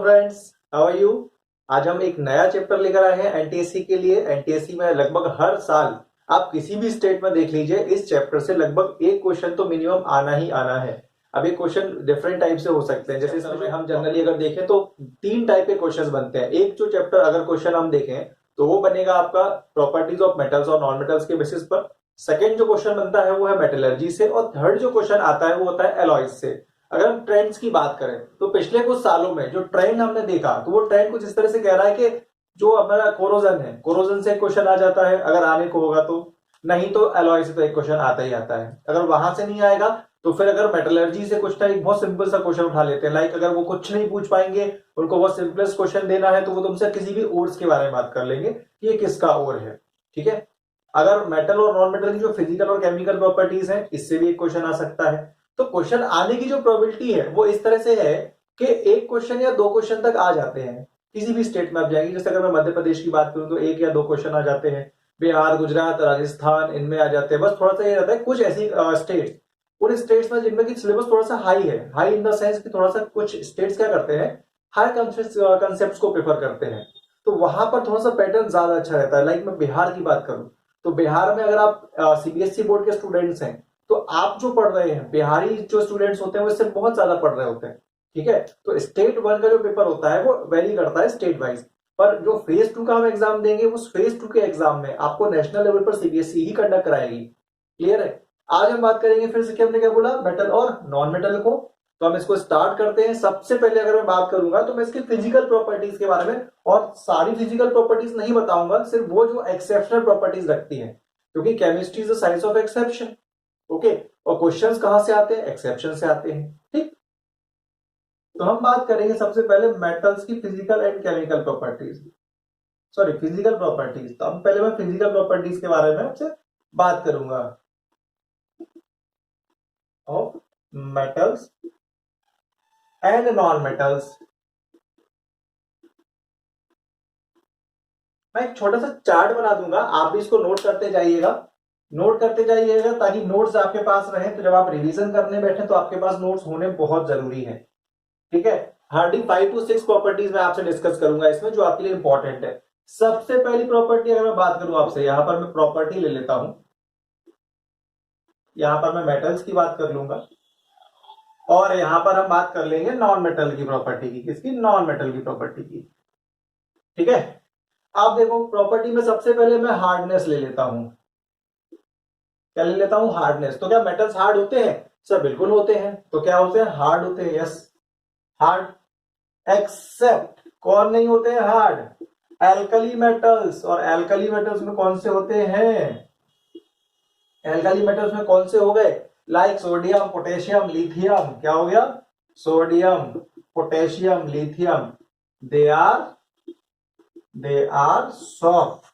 Friends, how are you. आज हम एक नया चैप्टर लेकर आए हैं एनटीएससी के लिए। एनटीएससी में लगभग हर साल आप किसी भी स्टेट में देख लीजिए, इस चैप्टर से लगभग एक क्वेश्चन तो मिनिमम आना ही आना है। अब ये क्वेश्चन डिफरेंट टाइप से हो सकते हैं। जैसे इसमें हम जनरली अगर देखें तो तीन टाइप के क्वेश्चन बनते हैं। एक जो चैप्टर अगर क्वेश्चन हम देखें तो वो बनेगा आपका प्रॉपर्टीज ऑफ मेटल्स और नॉन मेटल्स के बेसिस पर। सेकेंड जो क्वेश्चन बनता है वो है मेटलर्जी से, और थर्ड जो क्वेश्चन आता है वो होता है एलॉयज से। अगर हम ट्रेंड्स की बात करें तो पिछले कुछ सालों में जो ट्रेंड हमने देखा तो वो ट्रेंड कुछ इस तरह से कह रहा है कि जो हमारा कोरोजन है, कोरोजन से एक क्वेश्चन आ जाता है अगर आने को होगा तो, नहीं तो एलॉय से तो एक क्वेश्चन आता ही आता है। अगर वहां से नहीं आएगा तो फिर अगर मेटलर्जी से कुछ टाइप बहुत सिंपल सा क्वेश्चन उठा लेते हैं। लाइक अगर वो कुछ नहीं पूछ पाएंगे, उनको बहुत सिंपलेस्ट क्वेश्चन देना है तो वो तुमसे किसी भी ओर्स के बारे में बात कर लेंगे कि ये किसका ओर है। ठीक है, अगर मेटल और नॉन मेटल की जो फिजिकल और केमिकल प्रॉपर्टीज है इससे भी एक क्वेश्चन आ सकता है। तो क्वेश्चन आने की जो प्रोबेबिलिटी है वो इस तरह से है कि एक क्वेश्चन या दो क्वेश्चन तक आ जाते हैं। किसी भी स्टेट में आप जाएंगे, जैसे अगर मैं मध्य प्रदेश की बात करूं तो एक या दो क्वेश्चन आ जाते हैं। बिहार, गुजरात, राजस्थान, इनमें आ जाते हैं। बस थोड़ा सा ये रहता है कुछ ऐसी स्टेट, उन स्टेट्स में जिनमें की सिलेबस थोड़ा सा हाई है, हाई इन द सेंस कि थोड़ा सा कुछ स्टेट्स क्या करते हैं, हाई कंसेप्ट को प्रेफर करते हैं, तो वहां पर थोड़ा सा पैटर्न ज्यादा अच्छा रहता है। लाइक मैं बिहार की बात करूं तो बिहार में अगर आप सीबीएसई बोर्ड के स्टूडेंट्स हैं तो आप जो पढ़ रहे हैं, बिहारी जो स्टूडेंट्स होते हैं वो इससे बहुत ज्यादा पढ़ रहे होते हैं। ठीक है, तो स्टेट वन का जो पेपर होता है वो वेरी करता है स्टेट वाइज, पर जो फेज टू का हम एग्जाम देंगे उस फेज टू के एग्जाम में आपको नेशनल लेवल पर सीबीएसई ही कंडक्ट कराएगी। क्लियर है। आज हम बात करेंगे फिर से कि हमने क्या बोला, मेटल और नॉन मेटल को। तो हम इसको स्टार्ट करते हैं। सबसे पहले अगर मैं बात करूंगा तो मैं इसकी फिजिकल प्रॉपर्टीज के बारे में, और सारी फिजिकल प्रॉपर्टीज नहीं बताऊंगा, सिर्फ वो जो एक्सेप्शनल प्रॉपर्टीज रखती हैं, क्योंकि chemistry is the science of exception. Okay, और क्वेश्चंस कहां से आते हैं, एक्सेप्शन से आते हैं। ठीक, तो हम बात करेंगे सबसे पहले मेटल्स की physical and chemical properties, sorry physical properties. तो अब पहले मैं फिजिकल प्रॉपर्टीज के बारे में आपसे बात करूंगा of metals and non metals. मैं एक छोटा सा चार्ट बना दूंगा, आप भी इसको नोट करते जाइएगा, नोट करते जाइएगा ताकि नोट्स आपके पास रहे तो जब आप रिवीजन करने बैठे तो आपके पास नोट्स होने बहुत जरूरी है। ठीक है, हार्डली 5 to 6 प्रॉपर्टीज मैं आपसे डिस्कस करूंगा इसमें जो आपके लिए इंपॉर्टेंट है। सबसे पहली प्रॉपर्टी अगर मैं बात करूं आपसे, यहां पर मैं प्रॉपर्टी ले लेता हूं, यहां पर मैं मेटल्स की बात कर लूंगा और यहां पर हम बात कर लेंगे नॉन मेटल की प्रॉपर्टी की। किसकी, नॉन मेटल की प्रॉपर्टी की। ठीक है, आप देखो प्रॉपर्टी में सबसे पहले मैं हार्डनेस ले लेता हूं। क्या ले लेता हूं, हार्डनेस। तो क्या मेटल्स हार्ड होते हैं, सर बिल्कुल होते हैं। तो क्या होते हैं, हार्ड होते हैं, यस हार्ड। एक्सेप्ट कौन नहीं होते हैं हार्ड, एल्कली मेटल्स। और एल्कली मेटल्स में कौन से होते हैं, एल्कली मेटल्स में कौन से हो गए, लाइक सोडियम, पोटेशियम, लिथियम। क्या हो गया, sodium, potassium, lithium. They are soft,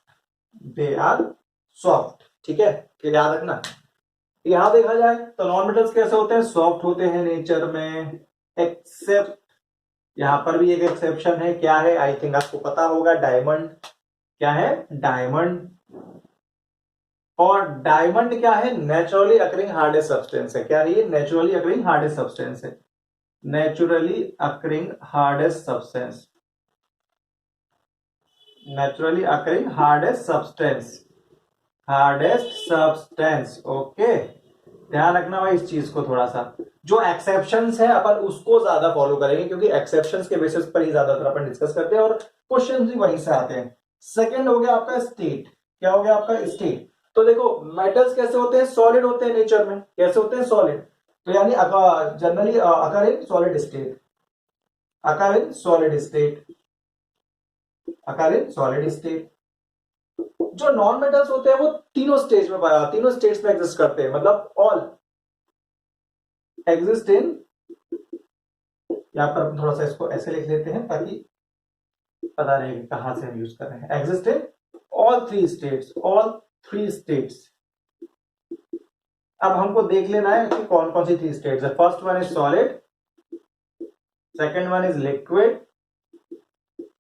they are soft. ठीक है, याद रखना। यहां देखा जाए तो नॉन मेटल्स कैसे होते हैं, सॉफ्ट होते हैं नेचर में, एक्सेप्ट यहां पर भी एक एक्सेप्शन है। क्या है, आई थिंक आपको पता होगा, डायमंड। क्या है, डायमंड। और डायमंड क्या है, नेचुरली अकरिंग हार्डेस्ट सब्सटेंस है। क्या है ये, नेचुरली अकरिंग हार्डेस्ट सब्सटेंस है, naturally occurring hardest substance, naturally occurring hardest substance, hardest substance. Okay, ध्यान रखना भाई इस चीज को थोड़ा सा। जो एक्सेप्शंस है अपन उसको ज्यादा फॉलो करेंगे क्योंकि एक्सेप्शंस के बेसिस पर ही ज्यादातर अपन डिस्कस करते हैं और क्वेश्चंस भी वहीं से आते हैं। सेकंड हो गया आपका स्टेट। क्या हो गया आपका, स्टेट। तो देखो मेटल्स कैसे होते हैं, सॉलिड होते हैं नेचर में। कैसे होते हैं, सॉलिड। तो यानी generally occur in solid state, occur in solid state, occur in solid state. जो नॉन मेटल्स होते हैं वो तीनों स्टेज में तीनों स्टेट्स में एग्जिस्ट करते हैं, मतलब ऑल एग्जिस्ट इन, यहां पर थोड़ा सा इसको ऐसे लिख लेते हैं ताकि पता रहे कहां से हम यूज कर रहे हैं। Exist in all three states, all three states. अब हमको देख लेना है कि कौन कौन सी थ्री स्टेट्स है। First one is solid, second one is liquid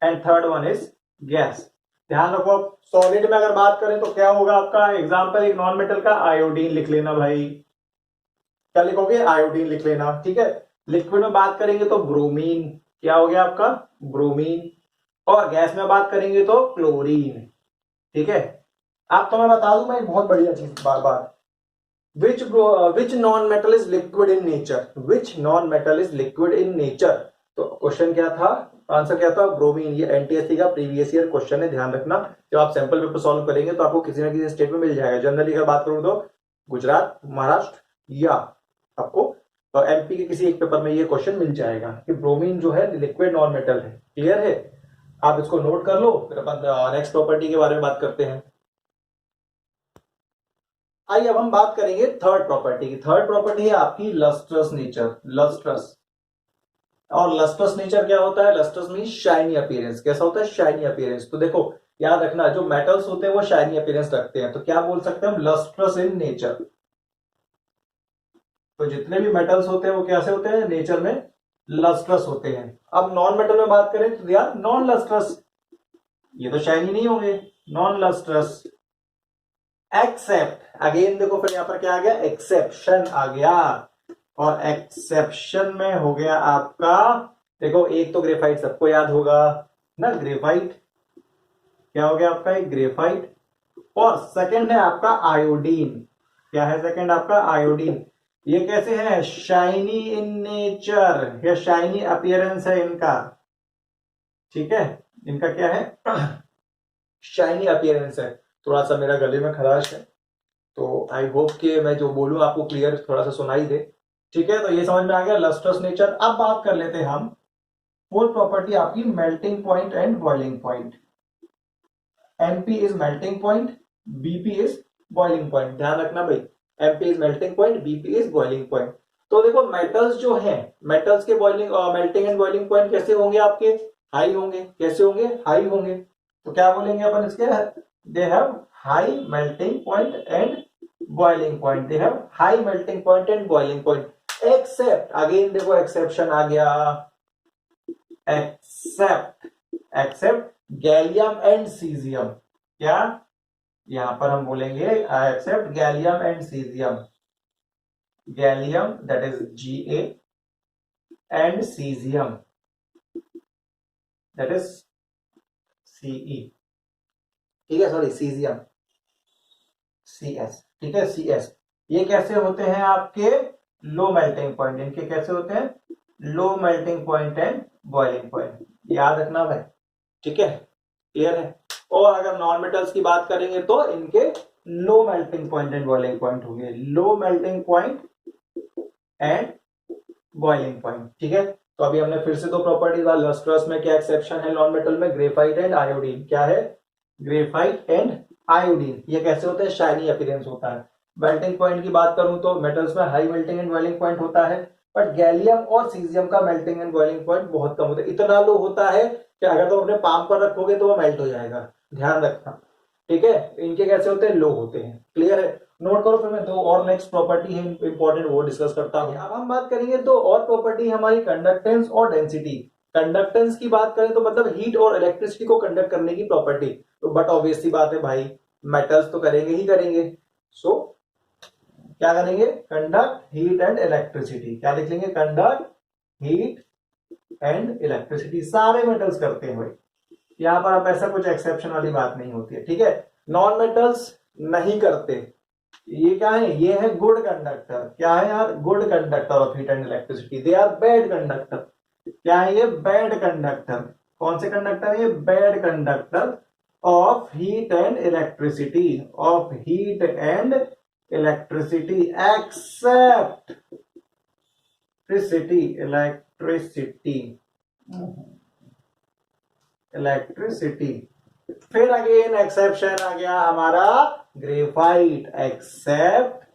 and third one is gas. ध्यान रखो, सॉलिड में अगर बात करें तो क्या होगा आपका एग्जांपल, एक नॉन मेटल का आयोडीन लिख लेना भाई। क्या लिखोगे, आयोडीन लिख लेना। ठीक है, लिक्विड में बात करेंगे तो ब्रोमीन, क्या हो गया आपका, ब्रोमीन। और गैस में बात करेंगे तो क्लोरीन। ठीक है, आप तो मैं बता दूं मैं बहुत बढ़िया चीज बार बार, which non metal is liquid in nature, which non metal is liquid in nature. तो क्वेश्चन क्या था, आंसर क्या था, ब्रोमीन। ये एनटीएससी का प्रीवियस ईयर क्वेश्चन है, ध्यान रखना। जब आप सैंपल पेपर सॉल्व करेंगे तो आपको किसी ना किसी स्टेट में मिल जाएगा। जनरली अगर बात करूं तो गुजरात, महाराष्ट्र या आपको एमपी के किसी एक पेपर में ये क्वेश्चन मिल जाएगा कि ब्रोमीन जो है लिक्विड नॉन मेटल है। क्लियर है, आप इसको नोट कर लो, फिर अपन नेक्स्ट प्रॉपर्टी के बारे में बात करते हैं। आइए अब हम बात करेंगे थर्ड प्रॉपर्टी की। थर्ड प्रॉपर्टी है आपकी लस्ट्रस नेचर, लस्ट्रस। और लस्ट्रस नेचर क्या होता है, लस्ट्रस मीन शाइनी अपीयरेंस। कैसा होता है, शाइनी अपीयरेंस। तो देखो याद रखना, जो मेटल्स होते हैं वो शाइनी अपीयरेंस रखते हैं, तो क्या बोल सकते हैं हम, लस्ट्रस इन नेचर। तो जितने भी मेटल्स होते हैं वो कैसे होते हैं, नेचर में लस्ट्रस होते हैं। अब नॉन मेटल में बात करें तो यार नॉन लस्ट्रस, ये तो शाइनी नहीं होंगे, नॉन लस्ट्रस। एक्सेप्ट, अगेन देखो फिर यहां पर क्या आ गया, एक्सेप्शन आ गया। और एक्सेप्शन में हो गया आपका, देखो एक तो ग्रेफाइट सबको याद होगा ना, ग्रेफाइट। क्या हो गया आपका, एक ग्रेफाइट। और सेकंड है आपका आयोडीन। क्या है सेकंड आपका, आयोडीन। ये कैसे है, शाइनी इन नेचर, या शाइनी अपीयरेंस है इनका। ठीक है, इनका क्या है, शाइनी अपीयरेंस है। थोड़ा सा मेरा गले में खराश है, तो आई होप कि मैं जो बोलूं आपको क्लियर थोड़ा सा सुनाई दे। ठीक है, तो ये समझ में आ गया लस्ट्रस नेचर। अब बात कर लेते हैं हम फोर्थ प्रॉपर्टी आपकी, melting point and boiling point. MP is melting point, BP is boiling point. ध्यान रखना भाई, MP is melting point, BP is boiling point. तो देखो मेटल्स जो हैं, मेटल्स के boiling melting and boiling point कैसे होंगे आपके, हाई होंगे। कैसे होंगे, हाई होंगे। तो क्या बोलेंगे अपन इसके, they have high melting point and boiling point, they have high melting point and boiling point. Except, again देखो एक्सेप्शन आ गया, except, except gallium and caesium. क्या, यहां पर हम बोलेंगे I except gallium and caesium. Gallium that is Ga and caesium that is Ce। ठीक है, सॉरी सीजियम Cs। ठीक है, Cs। ये कैसे होते हैं आपके, लो मेल्टिंग पॉइंट। इनके कैसे होते हैं, लो melting point and boiling point. याद रखना भाई, ठीक है, क्लियर है। और अगर नॉन मेटल्स की बात करेंगे तो इनके low melting point and boiling point होंगे, low melting point and boiling point. ठीक है, तो अभी हमने फिर से दो प्रॉपर्टीज, लस्ट्रस में क्या एक्सेप्शन है, नॉन मेटल में ग्रेफाइट एंड आयोडीन। क्या है, ग्रेफाइट एंड आयोडीन। ये कैसे होते हैं, शाइनी अपीयरेंस होता है। मेल्टिंग पॉइंट की बात करूं तो मेटल्स में high melting and boiling point होता है, बट गैलियम और सीजियम का मेल्टिंग एंड बॉइलिंग पॉइंट बहुत कम होता है। इतना लो होता है कि अगर तुम अपने पाम पर रखोगे तो वो मेल्ट हो जाएगा। ध्यान रखना, ठीक है। इनके कैसे होते हैं, लो होते हैं। क्लियर है, नोट करो। फिर मैं दो और नेक्स्ट प्रॉपर्टी है इंपॉर्टेंट, वो डिस्कस करता हूं। अब हम बात करेंगे तो और प्रॉपर्टी हमारी कंडक्टेंस और डेंसिटी। कंडक्टेंस की बात करें तो मतलब हीट और इलेक्ट्रिसिटी को कंडक्ट करने की प्रॉपर्टी। तो बट ऑब्वियस सी बात है भाई, मेटल्स तो करेंगे ही करेंगे। सो क्या करेंगे, कंडक्ट हीट एंड इलेक्ट्रिसिटी। क्या लिख लेंगे, कंडक्ट हीट एंड इलेक्ट्रिसिटी। सारे मेटल्स करते हैं भाई, यहां पर अब ऐसा कुछ एक्सेप्शन वाली बात नहीं होती है। ठीक है, नॉन मेटल्स नहीं करते। ये क्या है, ये है गुड कंडक्टर। क्या है यार, good conductor of heat and electricity. They are bad conductor. क्या है ये, बैड कंडक्टर। कौन से कंडक्टर है ये, bad conductor of heat and electricity, of heat and electricity, except electricity, electricity, electricity. फिर अगेन एक्सेप्शन आ गया हमारा ग्रेफाइट, एक्सेप्ट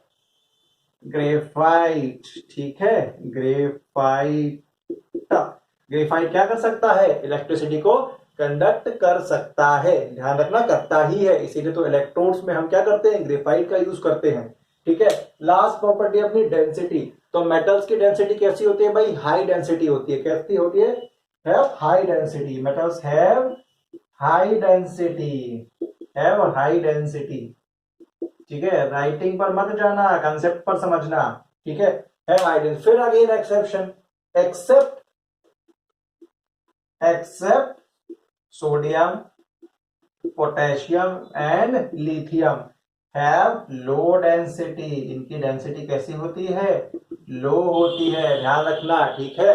ग्रेफाइट। ठीक है, ग्रेफाइट। ग्रेफाइट क्या कर सकता है, इलेक्ट्रिसिटी को कंडक्ट कर सकता है। ध्यान रखना, करता ही है, इसीलिए तो इलेक्ट्रोड्स में हम क्या करते हैं, ग्रेफाइट का यूज करते हैं। ठीक है, लास्ट प्रॉपर्टी अपनी डेंसिटी। तो मेटल्स की डेंसिटी कैसी होती है भाई, हाई डेंसिटी होती है। कैसी होती है, have high density. Metals have high density, have high density. ठीक है, राइटिंग पर मत जाना, कंसेप्ट पर समझना। ठीक है, हैव हाई डेंसिटी। फिर again exception, except except sodium, potassium and lithium have low density. इनकी डेंसिटी कैसी होती है? लो होती है, ध्यान रखना, ठीक है।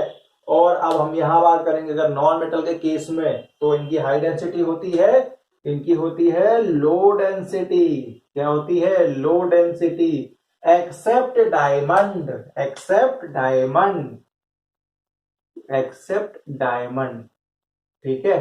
और अब हम यहां बात करेंगे अगर नॉन मेटल के केस में, तो इनकी हाई डेंसिटी होती है, इनकी होती है लो डेंसिटी। क्या होती है? Low density. Except diamond, except diamond, except diamond, ठीक है।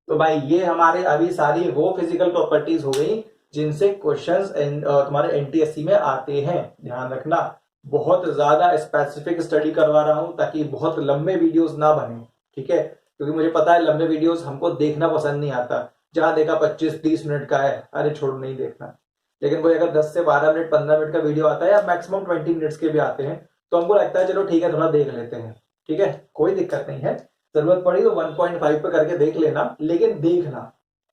तो भाई ये हमारे अभी सारी वो फिजिकल प्रॉपर्टीज हो गई जिनसे क्वेश्चंस तुम्हारे एनटीएससी में आते हैं। ध्यान रखना, बहुत ज्यादा स्पेसिफिक स्टडी करवा रहा हूं ताकि बहुत लंबे वीडियोस ना बने, ठीक है। क्योंकि मुझे पता है लंबे वीडियोस हमको देखना पसंद नहीं आता। जहां देखा 25-30 मिनट का है, अरे छोड़, नहीं देखना। लेकिन वो अगर 10 से 12 मिनट 15 मिनट का वीडियो आता है या मैक्सिमम 20 मिनट्स के भी आते हैं, तो हमको लगता है चलो ठीक है थोड़ा देख लेते हैं, ठीक है, कोई दिक्कत नहीं है। जरूरत पड़ी तो 1.5 पे करके देख लेना, लेकिन देखना,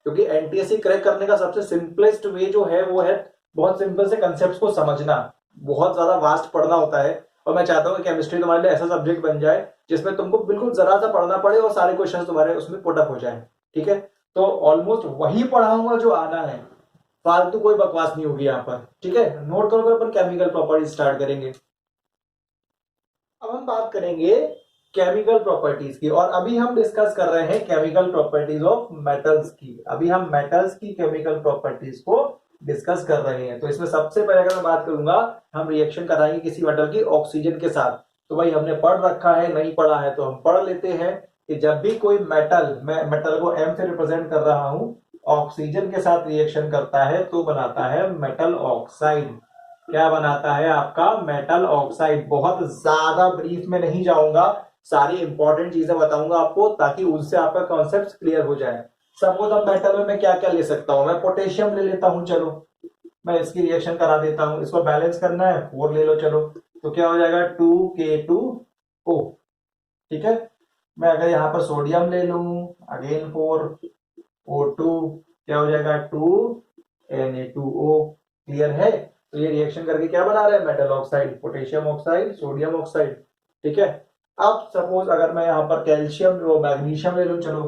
क्योंकि एनटीएससी क्रैक करने का सबसे सिंपलेस्ट वे जो है वो है बहुत सिंपल से कंसेप्ट को समझना। बहुत ज्यादा वास्ट पढ़ना होता है, और मैं चाहता हूँ कि केमिस्ट्री तुम्हारे लिए ऐसा सब्जेक्ट बन जाए जिसमें तुमको बिल्कुल जरा सा पढ़ना पड़े और सारे क्वेश्चन तुम्हारे उसमें पुटअप हो जाए, ठीक है। तो ऑलमोस्ट वही पढ़ाऊंगा जो आना है, फालतू कोई बकवास नहीं होगी यहाँ पर, ठीक है। नोट करो, अपन केमिकल प्रॉपर्टीज स्टार्ट करेंगे। अब हम बात करेंगे केमिकल प्रॉपर्टीज की, और अभी हम डिस्कस कर रहे हैं केमिकल प्रॉपर्टीज ऑफ मेटल्स की। अभी हम मेटल्स की केमिकल प्रॉपर्टीज को डिस्कस कर रहे हैं। तो इसमें सबसे पहले अगर मैं बात करूंगा, हम रिएक्शन कराएंगे किसी मेटल की ऑक्सीजन के साथ। तो भाई हमने पढ़ रखा है, नहीं पढ़ा है तो हम पढ़ लेते हैं कि जब भी कोई मेटल, मैं मेटल को एम से रिप्रेजेंट कर रहा हूं, ऑक्सीजन के साथ रिएक्शन करता है तो बनाता है मेटल ऑक्साइड। क्या बनाता है आपका? Metal oxide. बहुत ज्यादा ब्रीफ में नहीं जाऊंगा, सारी इंपॉर्टेंट चीजें बताऊंगा आपको ताकि उससे आपका कॉन्सेप्ट क्लियर हो जाए। सपोज अब मेटल में मैं क्या क्या ले सकता हूं, मैं पोटेशियम ले लेता हूं, चलो मैं इसकी रिएक्शन करा देता हूं। इसको बैलेंस करना है, 4 ले लो, चलो। तो क्या हो जाएगा? 2K2O, ठीक है। मैं अगर यहां पर सोडियम ले लू, अगेन 4O2, क्या हो जाएगा? 2Na2O। क्लियर है? तो ये रिएक्शन करके क्या बना रहे हैं? Metal oxide, potassium oxide, sodium oxide, ठीक है। अब सपोज अगर मैं यहाँ पर कैल्शियम वो मैग्नीशियम ले लूं, चलो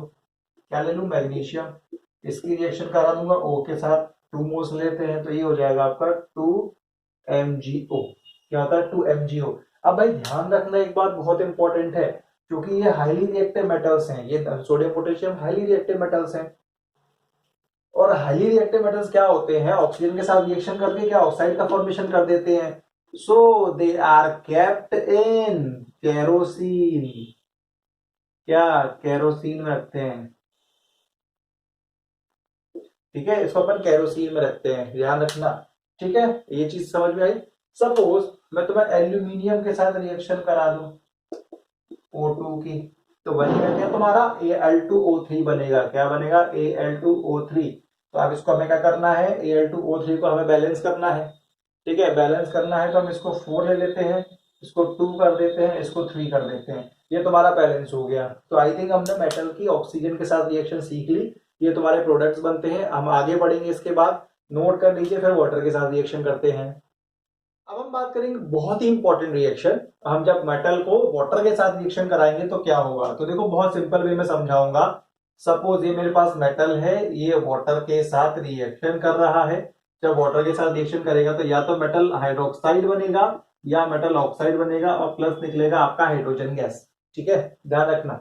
क्या ले लूं? मैग्नीशियम। इसकी रिएक्शन करा दूंगा O के साथ, 2 मोल्स लेते हैं, तो ये हो जाएगा आपका 2MgO। क्या होता है? 2MgO। अब भाई ध्यान रखना एक बात बहुत इंपॉर्टेंट है, क्योंकि ये हाईली रिएक्टिव मेटल्स हैं, ये sodium potassium highly reactive metals हैं। और हाईली रिएक्टिव मेटल्स क्या होते हैं? ऑक्सीजन के साथ रिएक्शन करके क्या ऑक्साइड का फॉर्मेशन कर देते हैं। So they are kept in kerosene. क्या? केरोसिन में रखते हैं, ठीक है। इसको अपन केरोसिन में रखते हैं, ध्यान रखना, ठीक है। ये चीज समझ में आई। सपोज मैं तुम्हें एल्यूमिनियम के साथ रिएक्शन करा दूं O2 की, तो बनेगा क्या तुम्हारा? Al2O3 बनेगा। क्या बनेगा? Al2O3। तो अब इसको हमें क्या करना है? Al2O3 को हमें बैलेंस करना है, ठीक है। बैलेंस करना है तो हम इसको 4 ले लेते हैं, इसको 2 कर देते हैं, इसको 3 कर देते हैं। ये तुम्हारा बैलेंस हो गया। तो आई थिंक हमने मेटल की ऑक्सीजन के साथ रिएक्शन सीख ली। ये तुम्हारे प्रोडक्ट्स बनते हैं। हम आगे बढ़ेंगे इसके बाद, नोट कर लीजिए, फिर वाटर के साथ रिएक्शन करते हैं। अब हम बात करेंगे बहुत ही इंपॉर्टेंट रिएक्शन, हम जब मेटल को वाटर के साथ रिएक्शन कराएंगे तो क्या होगा। तो देखो बहुत सिंपल वे में समझाऊंगा। सपोज ये मेरे पास मेटल है, ये वाटर के साथ रिएक्शन कर रहा है। जब वाटर के साथ रिएक्शन करेगा तो या तो मेटल हाइड्रोक्साइड बनेगा या मेटल ऑक्साइड बनेगा, और प्लस निकलेगा आपका हाइड्रोजन गैस, ठीक है, ध्यान रखना।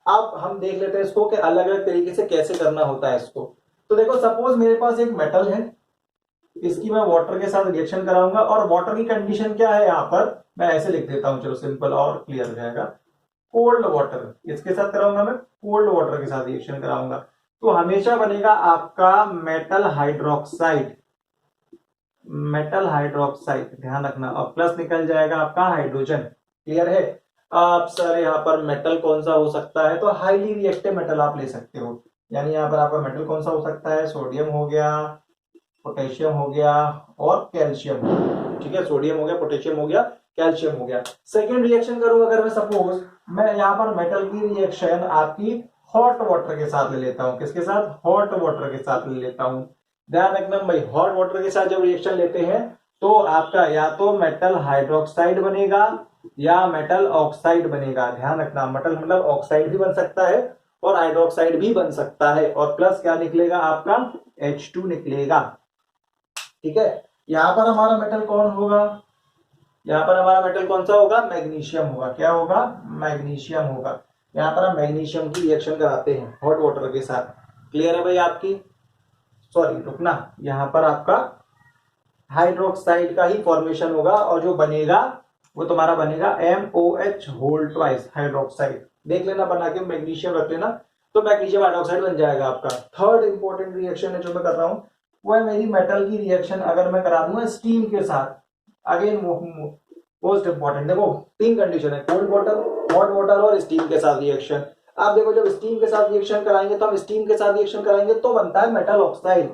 अब हम देख लेते हैं इसको कि अलग अलग तरीके से कैसे करना होता है इसको। तो देखो सपोज मेरे पास एक मेटल है, इसकी मैं वाटर के साथ रिएक्शन कराऊंगा, और वाटर की कंडीशन क्या है यहाँ पर, मैं ऐसे लिख देता हूं, चलो सिंपल और क्लियर हो जाएगा। कोल्ड वाटर इसके साथ कराऊंगा, मैं कोल्ड वाटर के साथ रिएक्शन कराऊंगा, तो हमेशा बनेगा आपका मेटल हाइड्रोक्साइड, मेटल हाइड्रोक्साइड, ध्यान रखना, और प्लस निकल जाएगा आपका हाइड्रोजन। क्लियर है? आप सर यहाँ पर मेटल कौन सा हो सकता है, तो हाईली रिएक्टिव मेटल आप ले सकते हो। यानी यहाँ पर आपका मेटल कौन सा हो सकता है? सोडियम हो गया, पोटेशियम हो गया और कैल्शियम, ठीक है। सोडियम हो गया, पोटेशियम हो गया, कैल्शियम हो गया। सेकेंड रिएक्शन करूं अगर मैं, सपोज मैं यहाँ पर मेटल की रिएक्शन आपकी हॉट वाटर के साथ ले लेता हूं। किसके साथ? हॉट वाटर के साथ ले लेता हूं। ध्यान रखना भाई, हॉट वाटर के साथ जब रिएक्शन लेते हैं तो आपका या तो मेटल हाइड्रोक्साइड बनेगा या मेटल ऑक्साइड बनेगा। ध्यान रखना, मेटल मतलब ऑक्साइड भी बन सकता है और हाइड्रोक्साइड भी बन सकता है, और प्लस क्या निकलेगा आपका H2 निकलेगा। ठीक है, यहां पर हमारा मेटल कौन होगा, यहाँ पर हमारा मेटल कौन सा होगा, मैग्नीशियम होगा। क्या होगा, मैग्नीशियम होगा। यहाँ पर हम मैग्नीशियम की रिएक्शन कराते हैं हॉट वाटर के साथ। क्लियर है भाई आपकी, सॉरी रुकना, यहाँ पर आपका हाइड्रोक्साइड का ही फॉर्मेशन होगा, और जो बनेगा वो तुम्हारा बनेगा MOH होल ट्वाइस हाइड्रोक्साइड। देख लेना बना के, मैग्नीशियम रख लेना, तो मैग्नीशियम हाइड्रोक्साइड बन जाएगा आपका। थर्ड इंपॉर्टेंट रिएक्शन है जो मैं कर रहा हूं, वो है मेरी मेटल की रिएक्शन अगर मैं करा दूंगा स्टीम के साथ। अगेन मोस्ट इंपॉर्टेंट, देखो तीन कंडीशन है, कोल्ड वाटर, हॉट वाटर और स्टीम के साथ रिएक्शन। आप देखो जब स्टीम के साथ रिएक्शन कराएंगे, तो हम स्टीम के साथ रिएक्शन कराएंगे तो बनता है मेटल ऑक्साइड।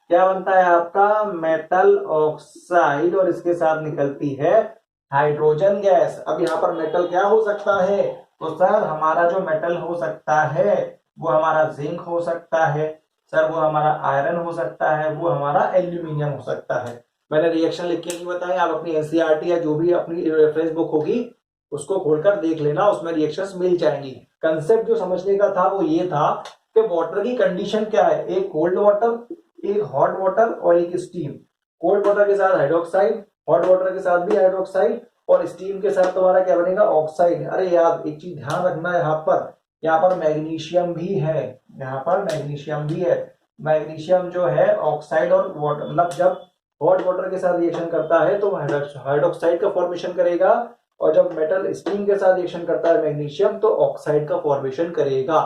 क्या बनता है आपका, मेटल ऑक्साइड, और इसके साथ निकलती है हाइड्रोजन गैस। अब यहाँ पर मेटल क्या हो सकता है, तो सर हमारा जो मेटल हो सकता है वो हमारा जिंक हो सकता है, सर वो हमारा आयरन हो सकता है, वो हमारा एल्यूमिनियम हो सकता है। मैंने रिएक्शन लिख के नहीं बताया, आप अपनी एनसीईआरटी या जो भी अपनी रेफरेंस बुक होगी उसको खोलकर देख लेना, उसमें रिएक्शंस मिल जाएंगी। कंसेप्ट जो समझने का था वो ये था कि वाटर की कंडीशन क्या है, एक कोल्ड वाटर, एक हॉट वाटर और एक स्टीम। कोल्ड वाटर के साथ हाइड्रोक्साइड, हॉट वाटर के साथ भी हाइड्रोक्साइड, और स्टीम के साथ तुम्हारा क्या बनेगा, ऑक्साइड। अरे यार एक चीज ध्यान रखना है, यहाँ पर मैग्नीशियम भी है, यहाँ पर मैग्नीशियम भी है। मैग्नीशियम जो है ऑक्साइड और वाटर, मतलब जब हॉट वाटर के साथ रिएक्शन करता है तो हाइड्रोक्साइड का फॉर्मेशन करेगा, और जब मेटल स्टीम के साथ रिएक्शन करता है मैग्नीशियम, तो ऑक्साइड का फॉर्मेशन करेगा।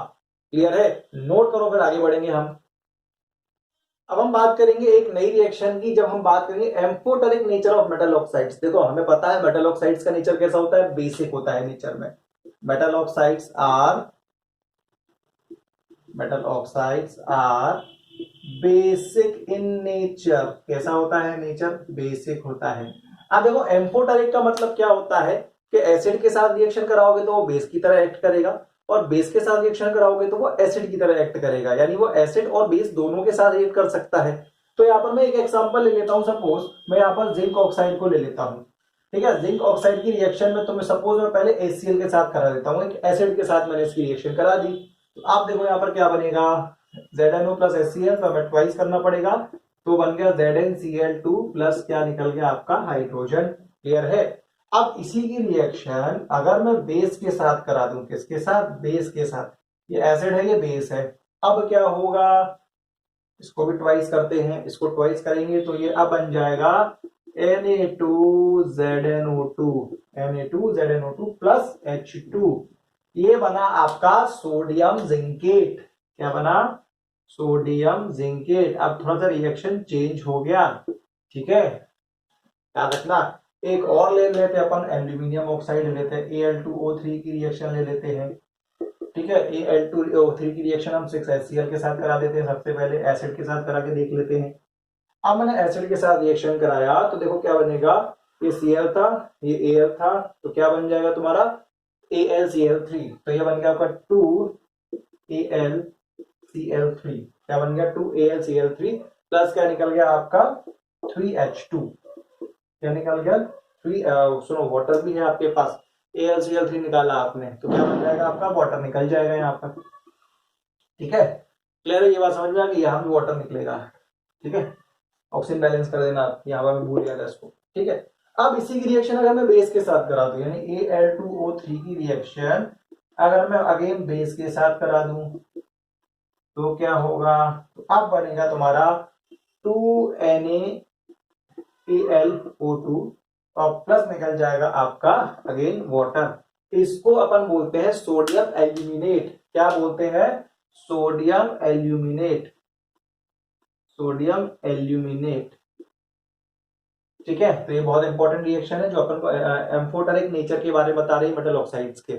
क्लियर है, नोट करो, फिर आगे बढ़ेंगे हम। अब हम बात करेंगे एक नई रिएक्शन की, जब हम बात करेंगे amphoteric nature of metal oxides. देखो हमें पता है मेटल ऑक्साइड्स का नेचर कैसा होता है, बेसिक होता है नेचर में। Metal oxides are basic in nature. कैसा होता है नेचर, बेसिक होता है। अब देखो एम्फोटेरिक का मतलब क्या होता है कि एसिड के साथ रिएक्शन कराओगे तो वो बेस की तरह एक्ट करेगा, और बेस के साथ रिएक्शन कराओगे तो वो एसिड की तरह एक्ट करेगा, यानी वो एसिड और बेस दोनों के साथ रिएक्ट कर सकता है। तो यहाँ पर मैं एक एग्जांपल ले लेता हूं, सपोज मैं यहाँ पर जिंक ऑक्साइड को ले लेता हूं। ठीक है, जिंक ऑक्साइड की रिएक्शन में तो मैं सपोज मैं पहले HCl के साथ करा देता हूँ, एक एसिड के साथ मैंने इसकी रिएक्शन करा दी, तो आप देखो यहाँ पर क्या बनेगा, ZnO प्लस HCl, तो हमें ट्वाइस करना पड़ेगा, तो बन गया ZnCl2 प्लस क्या निकल गया आपका हाइड्रोजन। क्लियर है। अब इसी की रिएक्शन अगर मैं बेस के साथ करा दूं, किसके साथ, बेस के साथ, ये एसिड है ये बेस है, अब क्या होगा, इसको भी ट्वाइस करते हैं, इसको ट्वाइस करेंगे तो ये अब बन जाएगा Na2ZnO2 प्लस H2, ये बना आपका सोडियम जिंकेट। क्या बना, सोडियम जिंकेट। अब थोड़ा सा रिएक्शन चेंज हो गया, ठीक है, याद रखना। एक और ले लेते हैं अपन, एल्यूमिनियम ऑक्साइड ले लेते हैं, Al2O3 की रिएक्शन ले लेते हैं। ठीक है, Al2O3 की रिएक्शन हम 6HCl के साथ करा देते हैं, सबसे पहले एसिड के साथ करा के देख लेते हैं। अब मैंने एसिड के साथ रिएक्शन कराया तो देखो क्या बनेगा, ये Cl था, ये Al था, तो क्या बन जाएगा तुम्हारा AlCl3, तो ये बन गया आपका 2AlCl3। क्या बन गया, 2AlCl3 प्लस क्या निकल गया आपका 3H2। क्या निकल गया, सुनो वाटर भी है आपके पास, AlCl3 निकाला आपने, तो क्या बन जाएगा आपका, वाटर निकल जाएगा यहाँ पर। ठीक है, क्लियर है, ये बात समझ में आ गई, यहाँ भी वाटर निकलेगा। ठीक है, ऑक्सीजन बैलेंस कर देना, यहाँ पर मैं भूल गया था इसको। ठीक है, अब इसी की रिएक्शन अगर मैं बेस के साथ करा दूं, यानी Al2O3 की रिएक्शन अगर मैं अगेन बेस के साथ करा दूं तो क्या होगा, तो अब बनेगा तुम्हारा 2NaAlO2 और प्लस निकल जाएगा आपका अगेन वाटर। इसको अपन बोलते हैं सोडियम एल्यूमिनेट। क्या बोलते हैं, सोडियम एल्यूमिनेट, सोडियम एल्यूमिनेट। ठीक है, तो ये बहुत इंपॉर्टेंट रिएक्शन है जो अपन को एम्फोटेरिक नेचर के बारे में बता रही है मेटल ऑक्साइड्स के।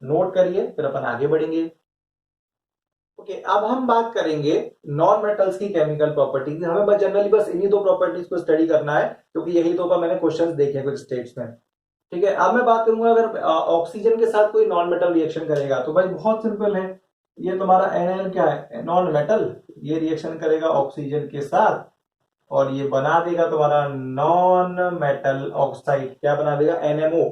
नोट करिए, फिर अपन आगे बढ़ेंगे। ओके, अब हम बात करेंगे नॉन मेटल्स की केमिकल प्रॉपर्टीज। हमें बस जनरली बस इन्हीं दो प्रॉपर्टीज को स्टडी करना है, क्योंकि यही दो का मैंने क्वेश्चंस देखे हैं कुछ स्टेट्स में। ठीक है, अब मैं बात करूंगा अगर ऑक्सीजन के साथ कोई नॉन मेटल रिएक्शन करेगा, तो भाई बहुत सिंपल है, ये तुम्हारा NaN क्या है, नॉन मेटल, ये रिएक्शन करेगा ऑक्सीजन के साथ और ये बना देगा तुम्हारा नॉन मेटल ऑक्साइड। क्या बना देगा, NMO,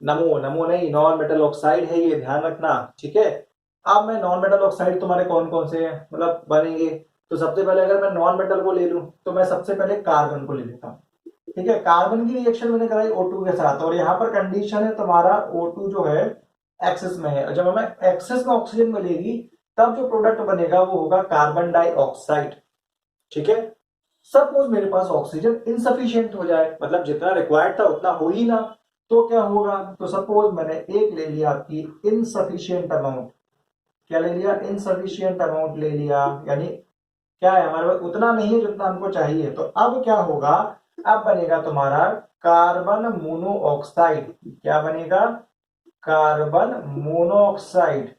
नमो, नमो नहीं, नॉन मेटल ऑक्साइड है ये, ध्यान रखना। ठीक है, अब मैं नॉन मेटल ऑक्साइड तुम्हारे कौन कौन से हैं मतलब बनेंगे, तो सबसे पहले अगर मैं नॉन मेटल को ले लूं तो मैं सबसे पहले कार्बन को ले लेता हूं। ठीक है, कार्बन की रिएक्शन मैंने कराई O2 के साथ, और यहाँ पर कंडीशन है तुम्हारा O2 जो है एक्सेस में है, जब हमें एक्सेस में ऑक्सीजन मिलेगी तब जो प्रोडक्ट बनेगा वो होगा कार्बन डाइऑक्साइड। ठीक है, सपोज मेरे पास ऑक्सीजन इनसफिशियंट हो जाए, मतलब जितना रिक्वायर्ड था उतना हो ही ना, तो क्या होगा, तो सपोज मैंने एक ले लिया आपकी इनसफिशियंट अमाउंट, क्या ले लिया, इनसफिशियंट अमाउंट ले लिया, यानी क्या है हमारे पास उतना नहीं है जितना हमको चाहिए, तो अब क्या होगा, अब बनेगा तुम्हारा कार्बन मोनोऑक्साइड, क्या बनेगा, कार्बन मोनोऑक्साइड,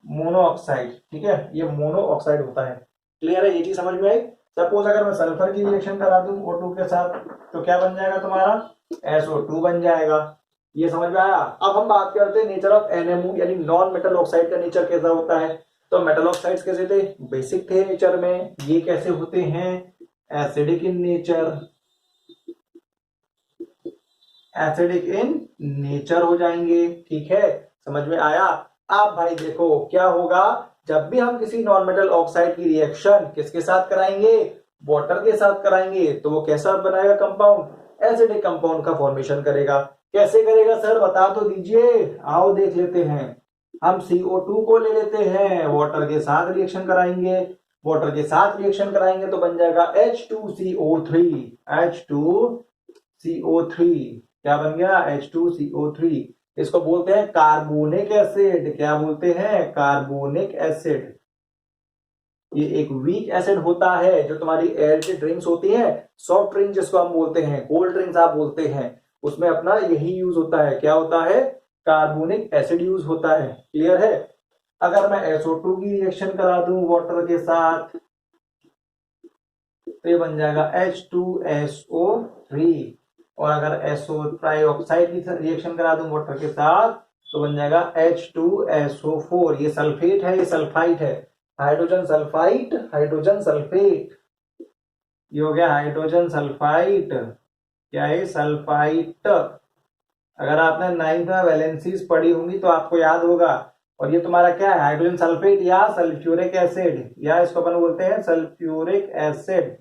मोनोऑक्साइड। ठीक है, ये मोनोऑक्साइड होता है। क्लियर है, ये चीज समझ में आई। सपोज अगर मैं सल्फर की रिएक्शन करा दूं O2 के साथ तो क्या बन जाएगा तुम्हारा, SO2 बन जाएगा। ये समझ में आया। अब हम बात करते हैं नेचर ऑफ NMO यानी नॉन मेटल ऑक्साइड का नेचर कैसा होता है। तो मेटल ऑक्साइड्स कैसे थे, बेसिक थे नेचर में, ये कैसे होते हैं, acidic in nature, acidic in nature हो जाएंगे। ठीक है, समझ में आया। अब भाई देखो क्या होगा, जब भी हम किसी नॉन मेटल ऑक्साइड की रिएक्शन किसके साथ कराएंगे, वाटर के साथ कराएंगे, तो वो कैसा बनाएगा कंपाउंड, एसिडिक कंपाउंड का फॉर्मेशन करेगा। कैसे करेगा सर बता तो दीजिए, आओ देख लेते हैं। हम CO2 को ले लेते हैं, वाटर के साथ रिएक्शन कराएंगे, वाटर के साथ रिएक्शन कराएंगे तो बन जाएगा H2CO3, H2CO3 क्या बन गया, H2CO3। इसको बोलते हैं कार्बोनिक एसिड, क्या बोलते हैं, कार्बोनिक एसिड। ये एक वीक एसिड होता है, जो तुम्हारी एयर की ड्रिंक्स होती हैं, सॉफ्ट ड्रिंक जिसको हम बोलते हैं, कोल्ड ड्रिंक्स आप बोलते हैं, उसमें अपना यही यूज होता है, क्या होता है, कार्बोनिक एसिड यूज होता है। क्लियर है। अगर मैं SO2 की रिएक्शन करा दूं वाटर के साथ तो ये बन जाएगा H2SO3, और अगर SO ट्राइऑक्साइड की रिएक्शन करा दूं वाटर के साथ तो बन जाएगा H2SO4। ये सल्फेट है, ये सल्फाइट है, हाइड्रोजन सल्फाइट, हाइड्रोजन सल्फेट, ये हो गया हाइड्रोजन सल्फाइट, क्या है, सल्फाइट। अगर आपने 9th में वैलेंसीज पढ़ी होंगी तो आपको याद होगा। और ये तुम्हारा क्या है, हाइड्रोजन सल्फेट या सल्फ्यूरिक एसिड, या इसको अपन बोलते हैं सल्फ्यूरिक एसिड।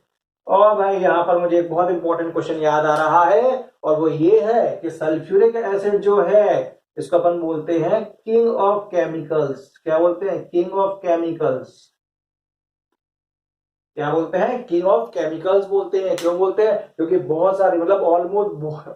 और भाई यहाँ पर मुझे एक बहुत इंपॉर्टेंट क्वेश्चन याद आ रहा है, और वो ये है कि सल्फ्यूरिक एसिड जो है इसको अपन बोलते हैं किंग ऑफ केमिकल्स। क्या बोलते हैं, किंग ऑफ केमिकल्स। क्या बोलते हैं, किंग ऑफ केमिकल्स बोलते हैं। क्यों बोलते हैं, क्योंकि बहुत सारी मतलब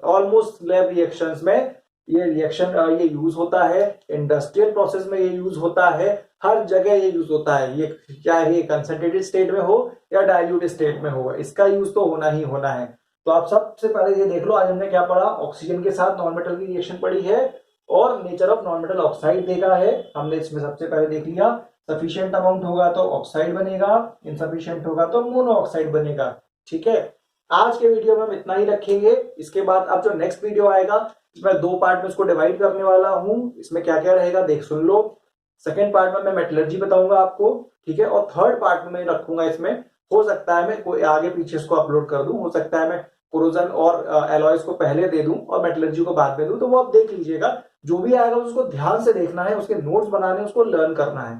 ऑलमोस्ट लैब रिएक्शंस में ये रिएक्शन ये यूज होता है, इंडस्ट्रियल प्रोसेस में ये यूज होता है, हर जगह ये यूज होता है। ये चाहे ये कंसंट्रेटेड स्टेट में हो या डाइल्यूट स्टेट में हो, इसका यूज तो होना ही होना है। तो आप सबसे पहले ये देख लो, आज हमने क्या पढ़ा, ऑक्सीजन के साथ नॉन मेटल की रिएक्शन पढ़ी है और nature of non metal oxide देखा है हमने। इसमें सबसे पहले देख लिया, सफिशिएंट अमाउंट होगा तो ऑक्साइड बनेगा, इनसफिशिएंट होगा तो मोनो ऑक्साइड बनेगा। ठीक है, आज के वीडियो में हम इतना ही रखेंगे। इसके बाद अब जो नेक्स्ट वीडियो आएगा इसमें 2 पार्ट में इसको डिवाइड करने वाला हूं। इसमें क्या क्या रहेगा देख सुन लो। सेकेंड पार्ट में मैं मेटलर्जी बताऊंगा आपको, ठीक है, और थर्ड पार्ट में मैं रखूंगा, इसमें हो सकता है मैं कोई आगे पीछे इसको अपलोड कर दूं, हो सकता है मैं कोरोजन और एलॉयज को पहले दे दूं और मेटलर्जी को बाद में दूं, तो वो आप देख लीजिएगा। जो भी आएगा उसको ध्यान से देखना है, उसके नोट्स बनाने, उसको लर्न करना है,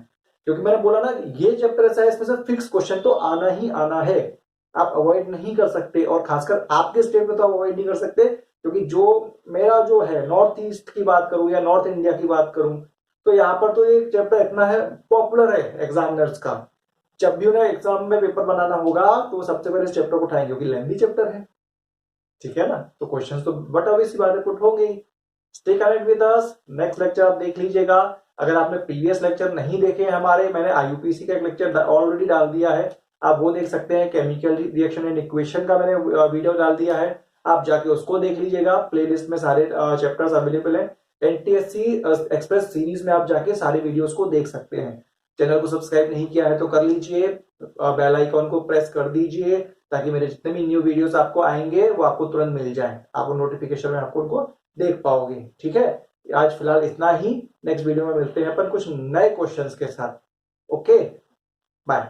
क्योंकि मैंने बोला ना ये चैप्टर ऐसा है, इसमें से फिक्स क्वेश्चन तो आना ही आना है, आप अवॉइड नहीं कर सकते। और खासकर आपके स्टेट में तो आप अवॉइड नहीं कर सकते, क्योंकि जो मेरा जो है नॉर्थ ईस्ट की बात करूं या नॉर्थ इंडिया की बात करूं तो यहाँ पर तो ये चैप्टर इतना है पॉपुलर है एग्जामिनर्स का। जब भी उन्हें एग्जाम में पेपर बनाना होगा तो सबसे पहले इस चैप्टर को उठाएंगे, क्योंकि लेंथी चैप्टर है। ठीक है ना, तो क्वेश्चंस तो बट ऑब्वियसली बातें पुट होंगे ही। Stay connect with us, next lecture आप देख लीजिएगा। अगर आपने प्रीवियस लेक्चर नहीं देखे हमारे, मैंने IUPAC का एक लेक्चर ऑलरेडी डाल दिया है, आप वो देख सकते हैं। केमिकल रिएक्शन एंड इक्वेशन का मैंने वीडियो डाल दिया है, आप जाके उसको देख लीजिएगा। प्लेलिस्ट में सारे चैप्टर्स अवेलेबल हैं। NTSC एक्सप्रेस सीरीज में आप जाके सारे वीडियोस को देख सकते हैं। चैनल को सब्सक्राइब नहीं किया है तो कर लीजिए, बेल आइकॉन को प्रेस कर दीजिए, ताकि मेरे जितने भी न्यू वीडियोस आपको आएंगे वो आपको तुरंत मिल जाए, आपको नोटिफिकेशन में आपको उनको देख पाओगे। ठीक है, आज फिलहाल इतना ही। नेक्स्ट वीडियो में मिलते हैं अपन कुछ नए क्वेश्चंस के साथ। Okay, bye.